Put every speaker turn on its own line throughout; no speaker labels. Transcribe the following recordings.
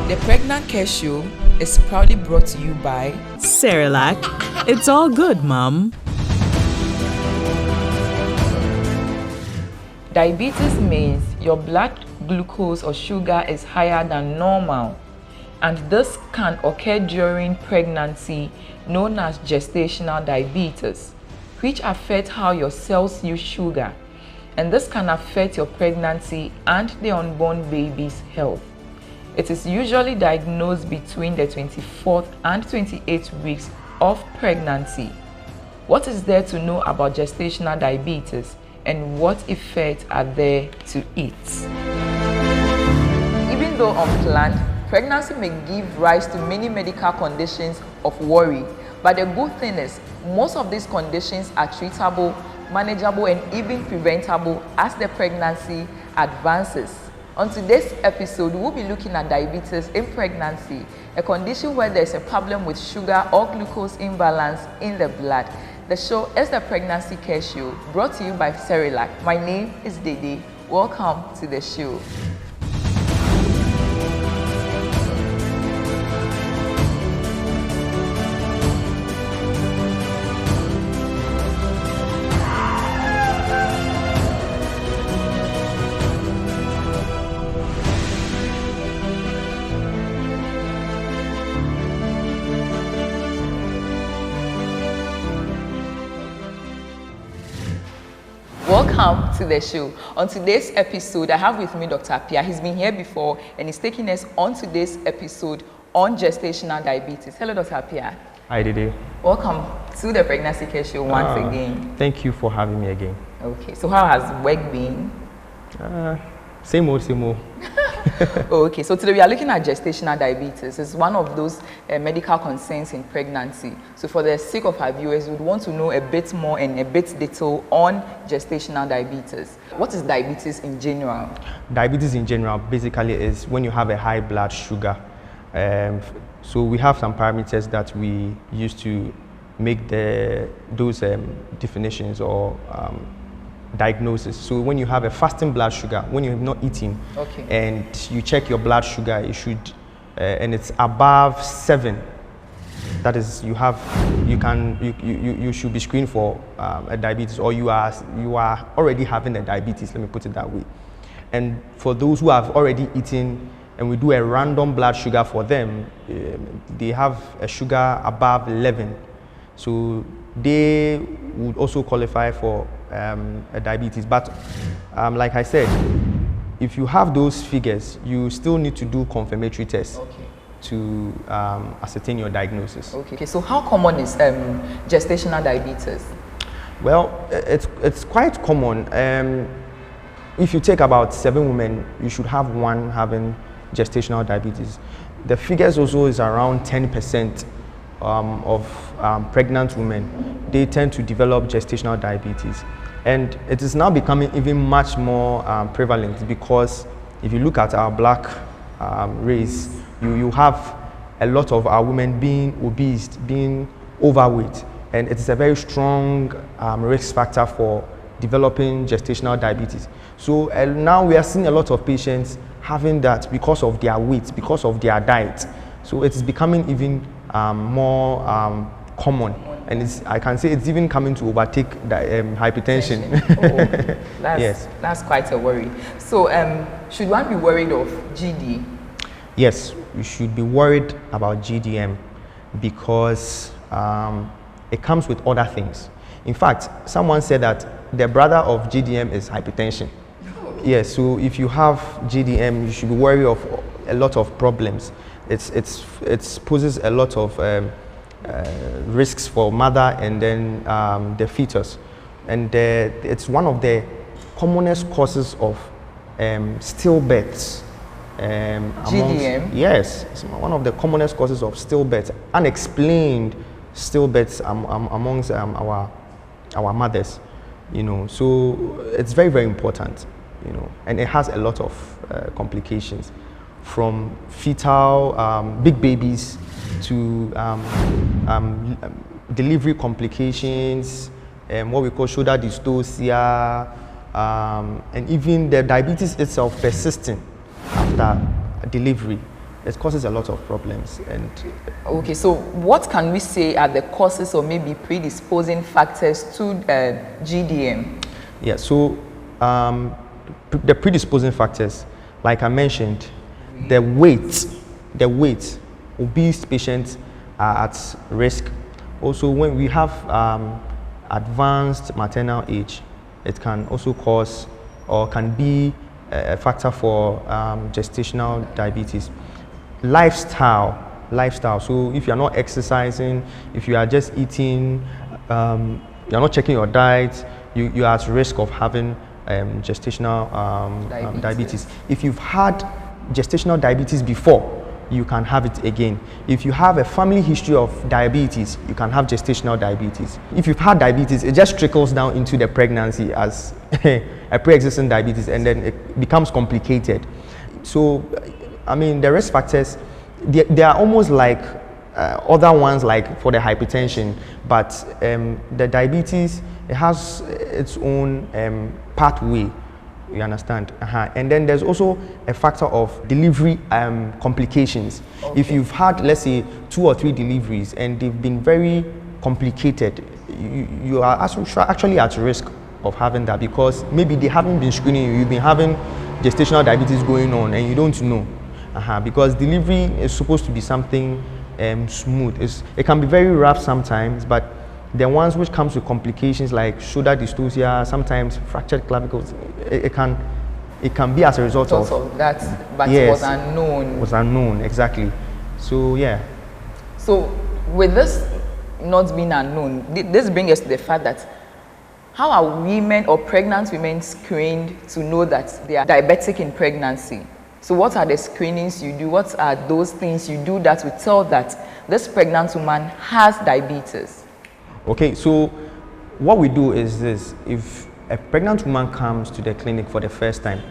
The Pregnancycare Show is proudly brought to you by
Cerelac. It's all good, Mom.
Diabetes means your blood glucose or sugar is higher than normal, and this can occur during pregnancy, known as gestational diabetes, which affects how your cells use sugar, and this can affect your pregnancy and the unborn baby's health. It is usually diagnosed between the 24th and 28th weeks of pregnancy. What is there to know about gestational diabetes, and what effects are there to it? Even though unplanned, pregnancy may give rise to many medical conditions of worry, but the good thing is most of these conditions are treatable, manageable, and even preventable as the pregnancy advances. On today's episode, we'll be looking at diabetes in pregnancy, a condition where there's a problem with sugar or glucose imbalance in the blood. The show is the Pregnancycare Show, brought to you by Cerelac. My name is Dede. Welcome to the show. Welcome to the show. On today's episode, I have with me Dr. Pia. He's been here before and he's taking us on today's episode on gestational diabetes. Hello, Dr. Pia.
Hi, Dede.
Welcome to the Pregnancycare Show once again.
Thank you for having me again.
Okay, so how has work been?
Same old, same old.
Okay, so today we are looking at gestational diabetes. It's one of those medical concerns in pregnancy. So for the sake of our viewers, we would want to know a bit more and a bit detail on gestational diabetes. What is diabetes in general?
Diabetes in general basically is when you have a high blood sugar. So we have some parameters that we use to make those definitions or diagnosis. So when you have a fasting blood sugar, when you have not eaten, and you check your blood sugar, it should and it's above 7. That is, you should be screened for a diabetes, or you are already having a diabetes. Let me put it that way. And for those who have already eaten, and we do a random blood sugar for them, they have a sugar above 11. So they would also qualify for a diabetes. But like I said, if you have those figures, you still need to do confirmatory tests to ascertain your diagnosis.
Okay, so how common is gestational diabetes?
Well, it's quite common. If you take about 7 women, you should have 1 having gestational diabetes. The figures also is around 10% of pregnant women. They tend to develop gestational diabetes, and it is now becoming even much more prevalent, because if you look at our black race, you have a lot of our women being obese, being overweight, and it is a very strong risk factor for developing gestational diabetes. So now we are seeing a lot of patients having that because of their weight, because of their diet. So it is becoming even more common, and I can say it's even coming to overtake hypertension.
That's quite a worry. So should one be worried of GD?
Yes, you should be worried about GDM, because it comes with other things. In fact, someone said that the brother of GDM is hypertension. Yes, so if you have GDM, you should be worried of a lot of problems. It poses a lot of risks for mother and then the fetus, and it's one of the commonest causes of stillbirths.
GDM?
Yes, it's one of the commonest causes of stillbirths, unexplained stillbirths amongst our mothers. So it's very, very important. And it has a lot of complications, from fetal big babies to delivery complications, what we call shoulder dystocia, and even the diabetes itself persisting after delivery. it causes a lot of problems. And
Okay, so what can we say are the causes or maybe predisposing factors to GDM?
yeah, so the predisposing factors, like I mentioned, the weight, obese patients are at risk. Also, when we have advanced maternal age, it can also cause or can be a factor for gestational diabetes. Lifestyle. So if you're not exercising, if you are just eating, you're not checking your diet, you are at risk of having gestational diabetes. If you've had gestational diabetes before, you can have it again. If you have a family history of diabetes, you can have gestational diabetes. If you've had diabetes, it just trickles down into the pregnancy as a pre-existing diabetes, and then it becomes complicated. So, I mean, the risk factors, they are almost like other ones, like for the hypertension, but the diabetes, it has its own pathway. You understand? And then there's also a factor of delivery complications. Okay. If you've had, let's say, 2 or 3 deliveries and they've been very complicated, you are actually at risk of having that, because maybe they haven't been screening you. You've been having gestational diabetes going on and you don't know. Because delivery is supposed to be something smooth. It can be very rough sometimes, but the ones which comes with complications like shoulder dystocia, sometimes fractured clavicles, it can be as a result of
that, but
yes,
it
was unknown, exactly. So yeah.
So with this not being unknown, this brings us to the fact that how are women or pregnant women screened to know that they are diabetic in pregnancy? So what are the screenings you do? What are those things you do that will tell that this pregnant woman has diabetes?
Okay, so what we do is this: if a pregnant woman comes to the clinic for the first time,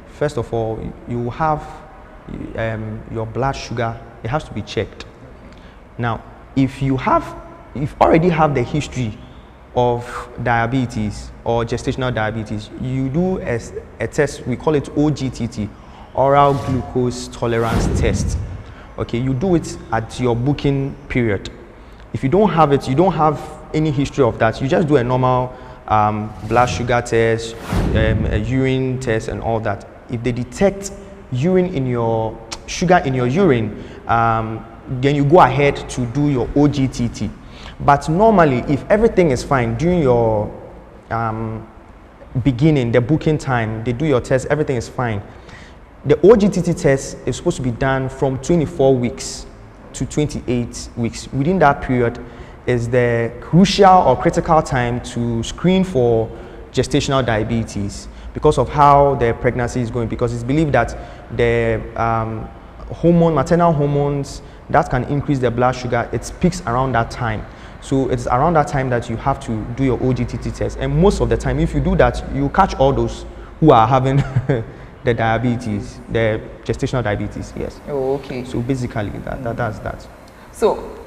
first of all, you have your blood sugar. It has to be checked. Now, if you already have the history of diabetes or gestational diabetes, you do a test. We call it OGTT, oral glucose tolerance test. Okay, you do it at your booking period. If you don't have it, you don't have any history of that, you just do a normal blood sugar test, a urine test and all that. If they detect sugar in your urine, then you go ahead to do your OGTT. But normally, if everything is fine during your beginning, the booking time, they do your test, everything is fine. The OGTT test is supposed to be done from 24 weeks to 28 weeks. Within that period is the crucial or critical time to screen for gestational diabetes because of how the pregnancy is going, because it's believed that the maternal hormones that can increase the blood sugar, it peaks around that time. So it's around that time that you have to do your OGTT test. And most of the time, if you do that, you catch all those who are having the diabetes, the gestational diabetes, yes.
Oh, okay.
So basically, that's that.
So,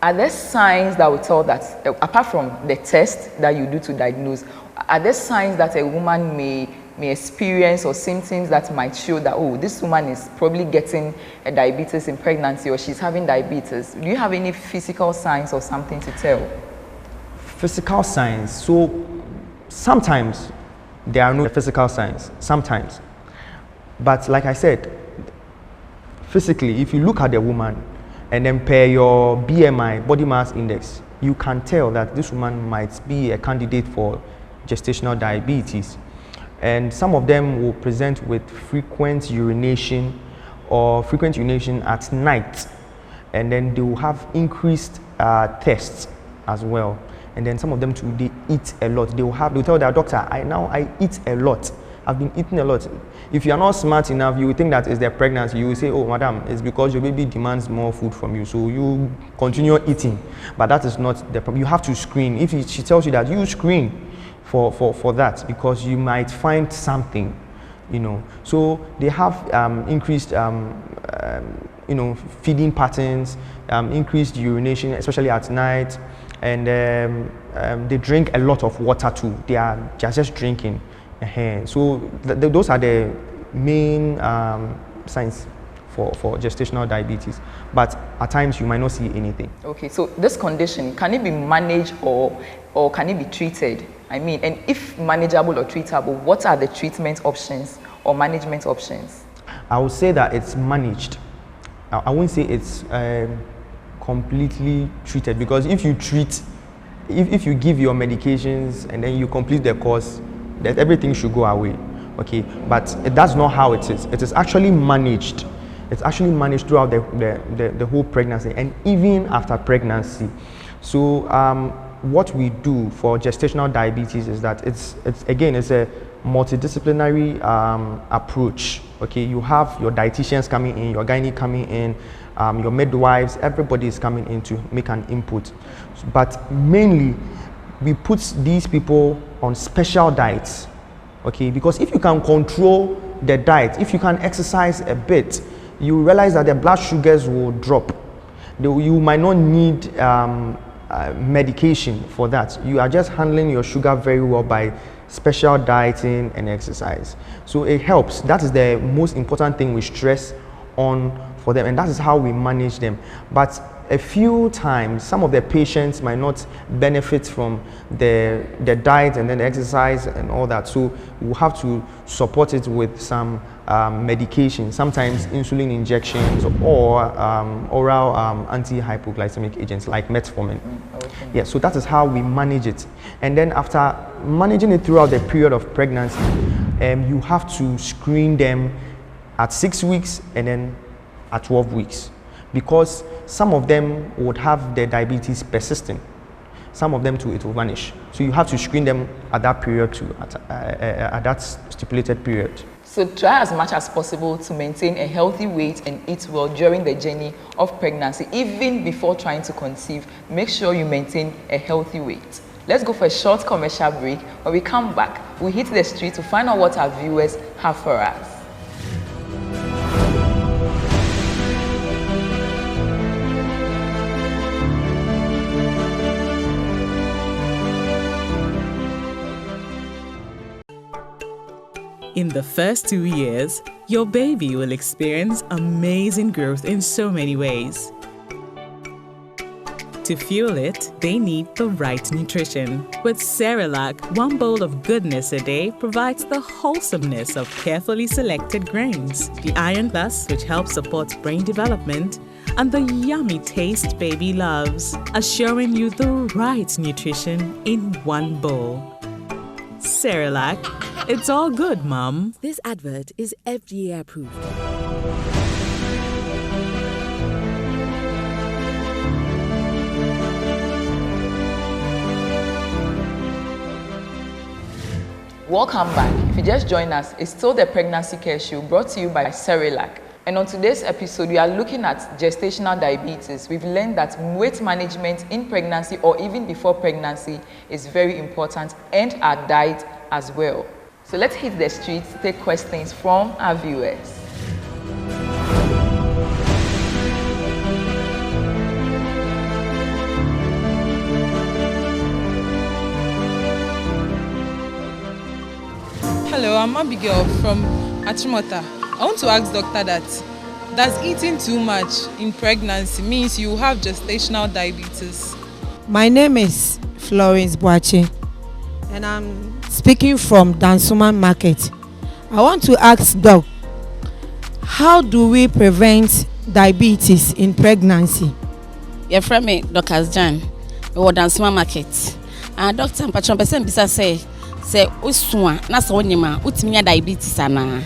are there signs that will tell that, apart from the test that you do to diagnose, are there signs that a woman may experience or symptoms that might show that, oh, this woman is probably getting a diabetes in pregnancy or she's having diabetes? Do you have any physical signs or something to tell?
Physical signs. So sometimes there are no physical signs, sometimes. But like I said, physically, if you look at the woman and then pair your BMI, body mass index, you can tell that this woman might be a candidate for gestational diabetes. And some of them will present with frequent urination at night. And then they will have increased tests as well. And then some of them too, they eat a lot. They'll tell their doctor, I eat a lot. I've been eating a lot. If you're not smart enough, you will think that it's their pregnancy. You will say, oh, madam, it's because your baby demands more food from you. So you continue eating. But that is not the problem. You have to screen. If she tells you that, you screen for that, because you might find something, So they have increased, feeding patterns, increased urination, especially at night. And they drink a lot of water too. They are just drinking. So those are the main signs. for gestational diabetes, but at times you might not see anything.
Okay, so this condition, can it be managed or can it be treated? I mean, and if manageable or treatable, what are the treatment options or management options?
I would say that it's managed. I wouldn't say it's completely treated, because if you treat, if you give your medications and then you complete the course, that everything should go away. Okay, but that's not how it is. It is actually managed. It's actually managed throughout the whole pregnancy and even after pregnancy. So what we do for gestational diabetes is that it's a multidisciplinary approach. Okay, you have your dietitians coming in, your gynae coming in, your midwives, everybody is coming in to make an input. But mainly, we put these people on special diets. Okay, because if you can control the diet, if you can exercise a bit, you realize that the blood sugars will drop. You might not need medication for that. You are just handling your sugar very well by special dieting and exercise. So it helps. That is the most important thing we stress on for them, and that is how we manage them. But a few times, some of the patients might not benefit from the diet and then the exercise and all that. So we'll have to support it with some medication, sometimes insulin injections or oral anti-hypoglycemic agents like metformin.
Okay.
Yeah, so that is how we manage it. And then after managing it throughout the period of pregnancy, you have to screen them at 6 weeks and then at 12 weeks. Because some of them would have their diabetes persisting. Some of them too, it will vanish. So you have to screen them at that period too, at that stipulated period.
So try as much as possible to maintain a healthy weight and eat well during the journey of pregnancy. Even before trying to conceive, make sure you maintain a healthy weight. Let's go for a short commercial break. When we come back, we hit the street to find out what our viewers have for us.
In the first 2 years, your baby will experience amazing growth in so many ways. To fuel it, they need the right nutrition. With Cerelac, one bowl of goodness a day provides the wholesomeness of carefully selected grains, the Iron Plus, which helps support brain development, and the yummy taste baby loves, assuring you the right nutrition in one bowl. Cerelac, it's all good, Mom.
This advert is FDA approved.
Welcome back. If you just joined us, it's still the Pregnancy Care Show brought to you by Cerelac. And on today's episode, we are looking at gestational diabetes. We've learned that weight management in pregnancy or even before pregnancy is very important, and our diet as well. So let's hit the streets to take questions from our viewers.
Hello, I'm Abigail from Achimota. I want to ask doctor that does eating too much in pregnancy means you have gestational diabetes?
My name is Florence Boache and I'm speaking from Dansuman Market. I want to ask Doc, how do we prevent diabetes in pregnancy?
Your friend me, Dr. Jan, or Dansuman Market. And Dr. Mpachon person bisa say uswa na so nyima utimiya diabetes ana.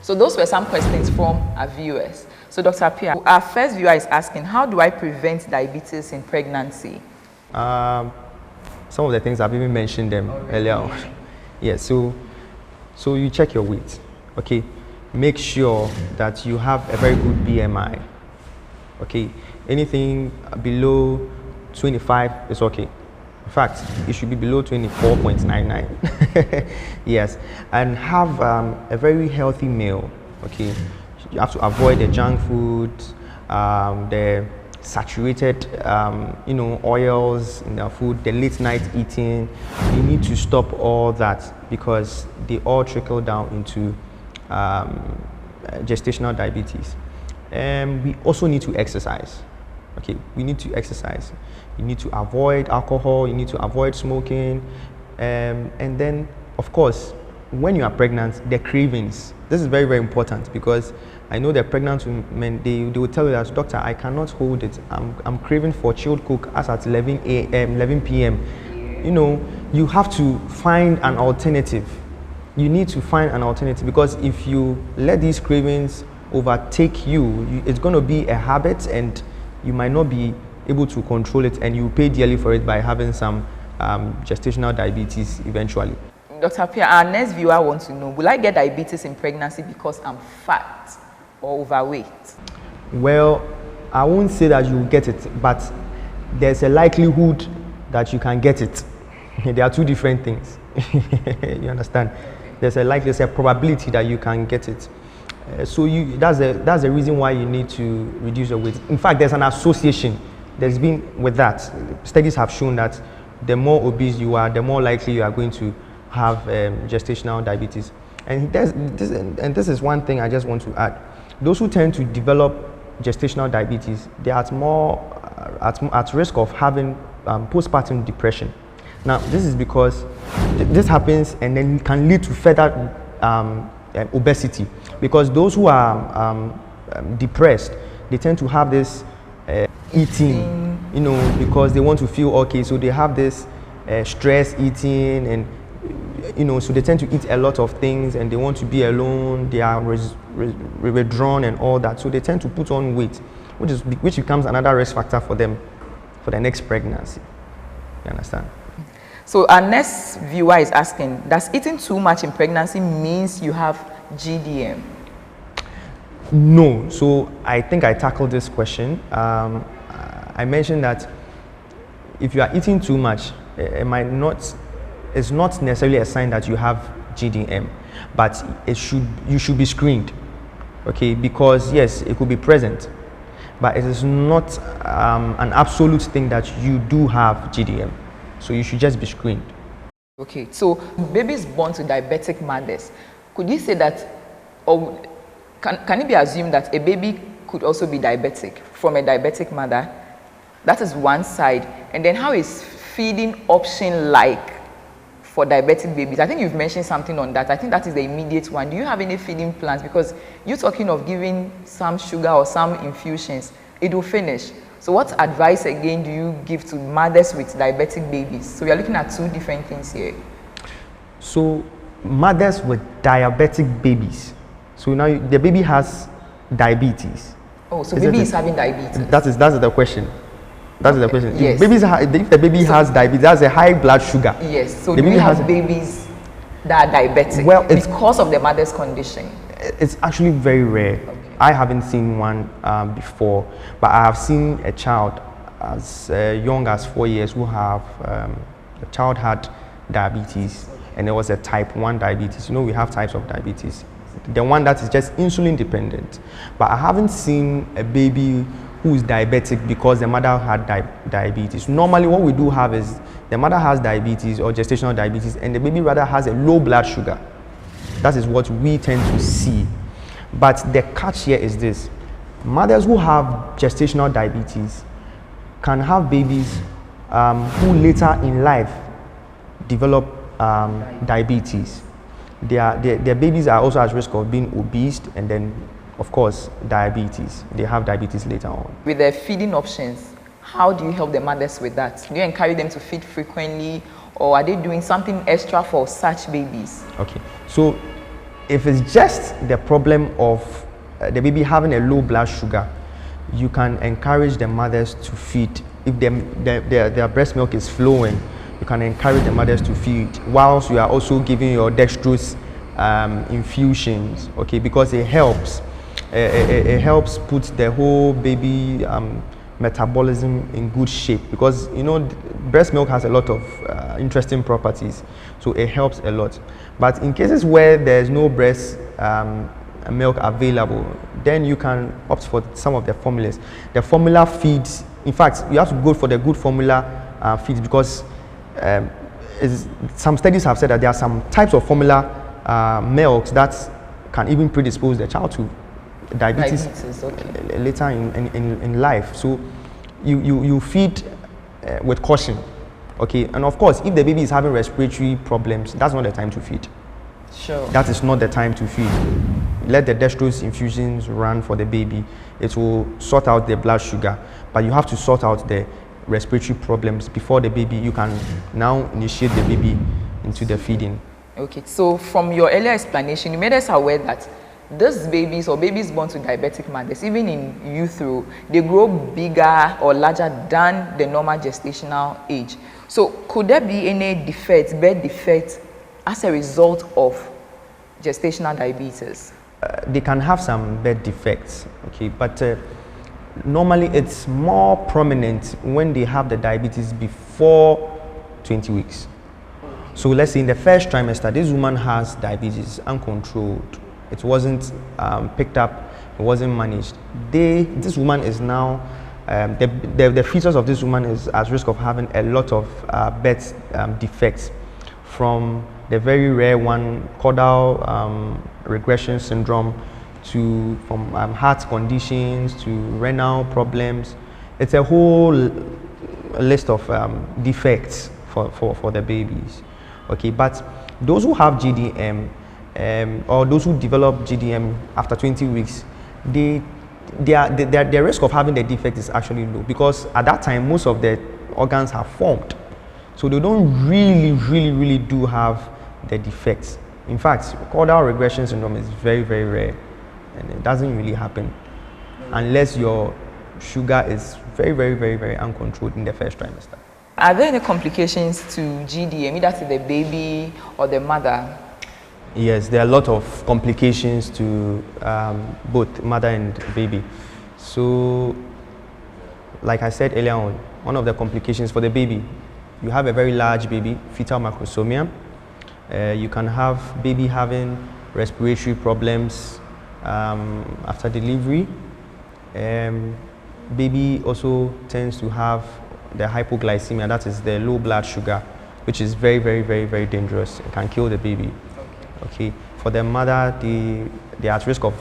So those were some questions from our viewers. So Dr. Apia, our first viewer is asking, how do I prevent diabetes in pregnancy?
Some of the things I've even mentioned them earlier on. Yeah, so you check your weight, okay? Make sure that you have a very good BMI, okay? Anything below 25 is okay. In fact, it should be below 24.99. Yes, and have a very healthy meal, okay? You have to avoid the junk food, the saturated, oils in their food, the late night eating. We need to stop all that because they all trickle down into gestational diabetes. We also need to exercise. Okay, we need to exercise. You need to avoid alcohol, you need to avoid smoking, and then, of course, when you are pregnant, the cravings. This is very, very important because I know that pregnant women, they will tell you that, doctor, I cannot hold it. I'm craving for chilled coke as at 11 p.m. You have to find an alternative. You need to find an alternative because if you let these cravings overtake you, it's going to be a habit and you might not be able to control it, and you pay dearly for it by having some gestational diabetes eventually.
Dr. Pierre, our next viewer wants to know, will I get diabetes in pregnancy because I'm fat or overweight?
Well, I won't say that you will get it, but there's a likelihood that you can get it. There are two different things. You understand? There's a probability that you can get it. So that's the reason why you need to reduce your weight. In fact, there's an association. There's been with that. Studies have shown that the more obese you are, the more likely you are going to have gestational diabetes. And this is one thing I just want to add. Those who tend to develop gestational diabetes, they are at risk of having postpartum depression. Now, this is because this happens and then can lead to further obesity, because those who are depressed, they tend to have this eating, because they want to feel okay, so they have this stress eating, and so they tend to eat a lot of things and they want to be alone, they are withdrawn and all that, so they tend to put on weight, which becomes another risk factor for them for the next pregnancy. You understand?
So our next viewer is asking, does eating too much in pregnancy means you have GDM?
No. So I think I tackled this question. I mentioned that if you are eating too much, it's not necessarily a sign that you have GDM, but you should be screened, okay? Because yes, it could be present, but it is not an absolute thing that you do have GDM. So you should just be screened.
Okay, so babies born to diabetic mothers, could you say that, or can it be assumed that a baby could also be diabetic from a diabetic mother? That is one side. And then how is feeding option like for diabetic babies? I think you've mentioned something on that. I think that is the immediate one. Do you have any feeding plans? Because you're talking of giving some sugar or some infusions, it will finish. So what advice again do you give to mothers with diabetic babies? So we are looking at two different things here. So
mothers with diabetic babies. So now the baby has diabetes.
Oh, so baby is having diabetes.
That is the question. That's the question.
Yes.
If the baby has diabetes, that's a high blood sugar.
Yes. So do we have babies that are diabetic?
Well,
because of the mother's condition.
It's actually very rare. Okay. I haven't seen one before, but I have seen a child as young as 4 years who have the child had diabetes, and it was a type 1 diabetes. We have types of diabetes. The one that is just insulin dependent, but I haven't seen a baby who is diabetic because the mother had diabetes. Normally what we do have is the mother has diabetes or gestational diabetes and the baby rather has a low blood sugar. That is what we tend to see. But the catch here is this: mothers who have gestational diabetes can have babies who later in life develop diabetes. Their babies are also at risk of being obese and then, of course, diabetes. They have diabetes later on.
With the feeding options, how do you help the mothers with that? Do you encourage them to feed frequently, or are they doing something extra for such babies? Okay,
so if it's just the problem of the baby having a low blood sugar, you can encourage the mothers to feed. If their breast milk is flowing, you can encourage the mothers to feed whilst you are also giving your dextrose infusions, okay, because it helps. It helps put the whole baby metabolism in good shape, because breast milk has a lot of interesting properties, so it helps a lot. But in cases where there's no breast milk available, then you can opt for some of the formulas. The formula feeds, in fact, you have to go for the good formula feeds, because some studies have said that there are some types of formula milks that can even predispose the child to diabetes okay, later in life. So you feed with caution, okay? And of course, if the baby is having respiratory problems, that's not the time to feed.
Sure.
That is not the time to feed. Let the dextrose infusions run for the baby. It will sort out the blood sugar, but you have to sort out the respiratory problems before the baby. You can now initiate the baby into the feeding.
Okay, so from your earlier explanation, you made us aware that these babies or babies born to diabetic mothers, even in utero, they grow bigger or larger than the normal gestational age. So could there be any defects, birth defects, as a result of gestational diabetes?
They can have some birth defects, okay, but normally it's more prominent when they have the diabetes before 20 weeks. So let's say in the first trimester, this woman has diabetes uncontrolled. It wasn't picked up, it wasn't managed. This woman is now, the fetus of this woman is at risk of having a lot of birth defects, from the very rare one, caudal regression syndrome, from heart conditions to renal problems. It's a whole list of defects for the babies. Okay, but those who have GDM or those who develop GDM after 20 weeks, their risk of having the defect is actually low, because at that time most of the organs have formed. So they don't really do have the defects. In fact, caudal regression syndrome is very rare, and it doesn't really happen unless your sugar is very uncontrolled in the first trimester.
Are there any complications to GDM, either to the baby or the mother?
Yes, there are a lot of complications to both mother and baby. So, like I said earlier on, one of the complications for the baby, you have a very large baby, fetal macrosomia. You can have baby having respiratory problems after delivery. Baby also tends to have the hypoglycemia, that is the low blood sugar, which is very dangerous. It can kill the baby. Okay. For the mother, they are at risk of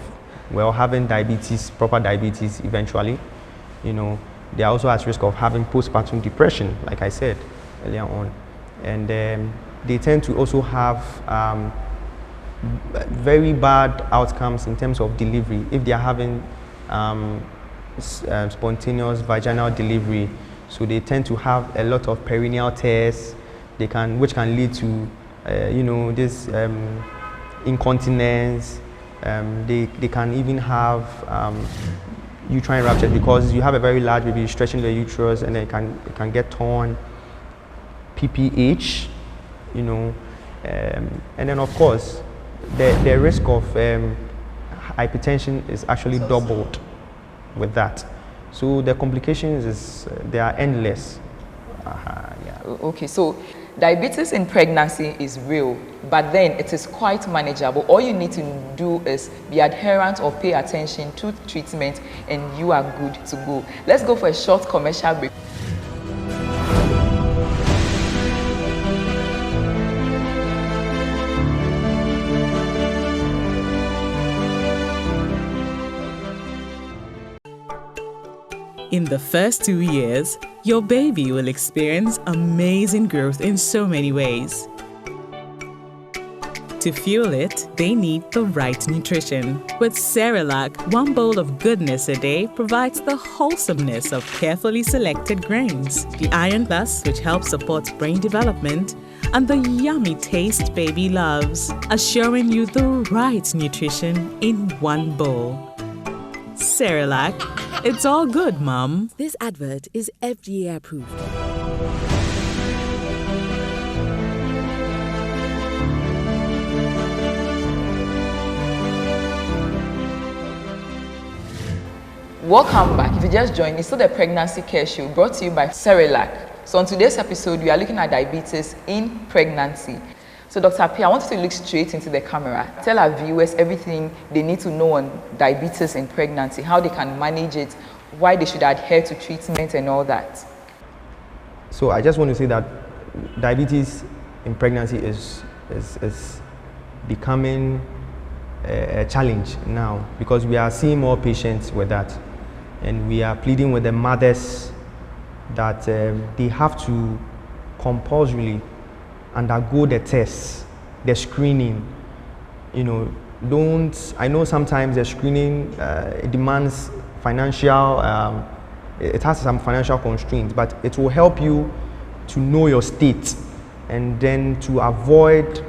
having diabetes, proper diabetes eventually. You know, they are also at risk of having postpartum depression, like I said earlier on, and they tend to also have very bad outcomes in terms of delivery if they are having spontaneous vaginal delivery. So they tend to have a lot of perineal tears, which can lead to this incontinence. They can even have uterine rupture, because you have a very large baby stretching the uterus, and it can get torn. PPH, and then of course the risk of hypertension is actually doubled with that. So the complications they are endless. Yeah.
Okay, so diabetes in pregnancy is real, but then it is quite manageable. All you need to do is be adherent or pay attention to treatment, and you are good to go. Let's go for a short commercial break.
In the first 2 years, your baby will experience amazing growth in so many ways. To fuel it, they need the right nutrition. With Cerelac, one bowl of goodness a day provides the wholesomeness of carefully selected grains, the Iron Plus, which helps support brain development, and the yummy taste baby loves, assuring you the right nutrition in one bowl. Cerelac, it's all good, Mom.
This advert is FDA approved.
Welcome back. If you just joined, it's still the Pregnancy Care Show brought to you by Cerelac. So on today's episode, we are looking at diabetes in pregnancy. So Dr. P, I want you to look straight into the camera. Tell our viewers everything they need to know on diabetes in pregnancy, how they can manage it, why they should adhere to treatment and all that.
So I just want to say that diabetes in pregnancy is becoming a challenge now, because we are seeing more patients with that, and we are pleading with the mothers that they have to compulsorily undergo the tests, the screening. You know, I know sometimes the screening it demands financial, it has some financial constraints, but it will help you to know your state and then to avoid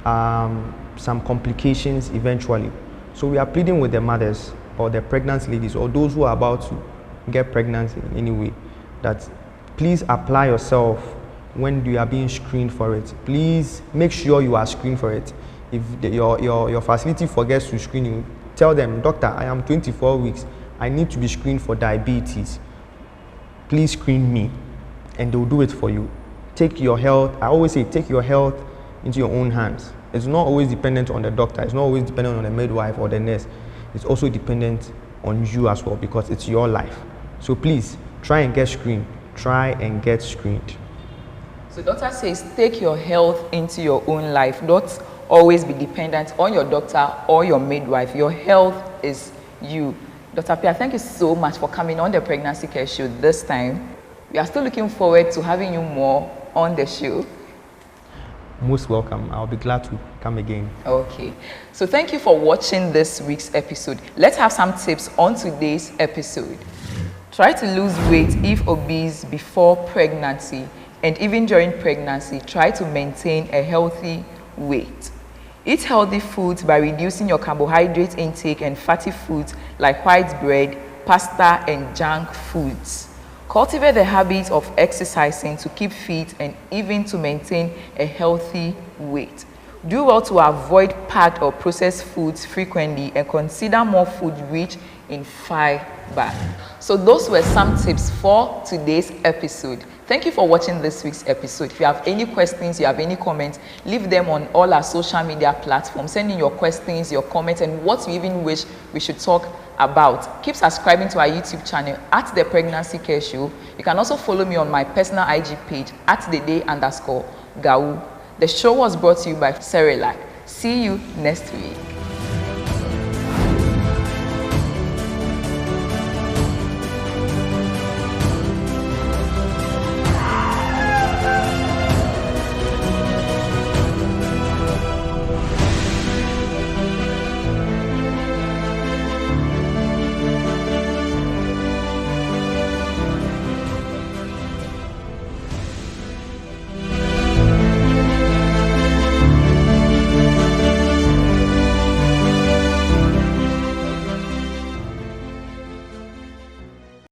some complications eventually. So we are pleading with the mothers or the pregnant ladies or those who are about to get pregnant in any way that please apply yourself when you are being screened for it. Please make sure you are screened for it. If your facility forgets to screen you, tell them, doctor, I am 24 weeks. I need to be screened for diabetes. Please screen me, and they'll do it for you. Take your health, I always say, take your health into your own hands. It's not always dependent on the doctor. It's not always dependent on the midwife or the nurse. It's also dependent on you as well, because it's your life. So please, try and get screened. Try and get screened.
So doctor says take your health into your own life. Don't always be dependent on your doctor or your midwife. Your health is you. Dr. Pia, thank you so much for coming on the Pregnancy Care Show this time. We are still looking forward to having you more on the show.
Most welcome. I'll be glad to come again.
Okay. So thank you for watching this week's episode. Let's have some tips on today's episode. Try to lose weight if obese before pregnancy, and even during pregnancy, try to maintain a healthy weight. Eat healthy foods by reducing your carbohydrate intake and fatty foods like white bread, pasta, and junk foods. Cultivate the habit of exercising to keep fit and even to maintain a healthy weight. Do well to avoid packed or processed foods frequently and consider more food rich in fiber. So those were some tips for today's episode. Thank you for watching this week's episode. If you have any questions, you have any comments, leave them on all our social media platforms. Send in your questions, your comments, and what you even wish we should talk about. Keep subscribing to our YouTube channel at The Pregnancy Care Show. You can also follow me on my personal IG page at @theday_gau. The show was brought to you by Cerelac. See you next week.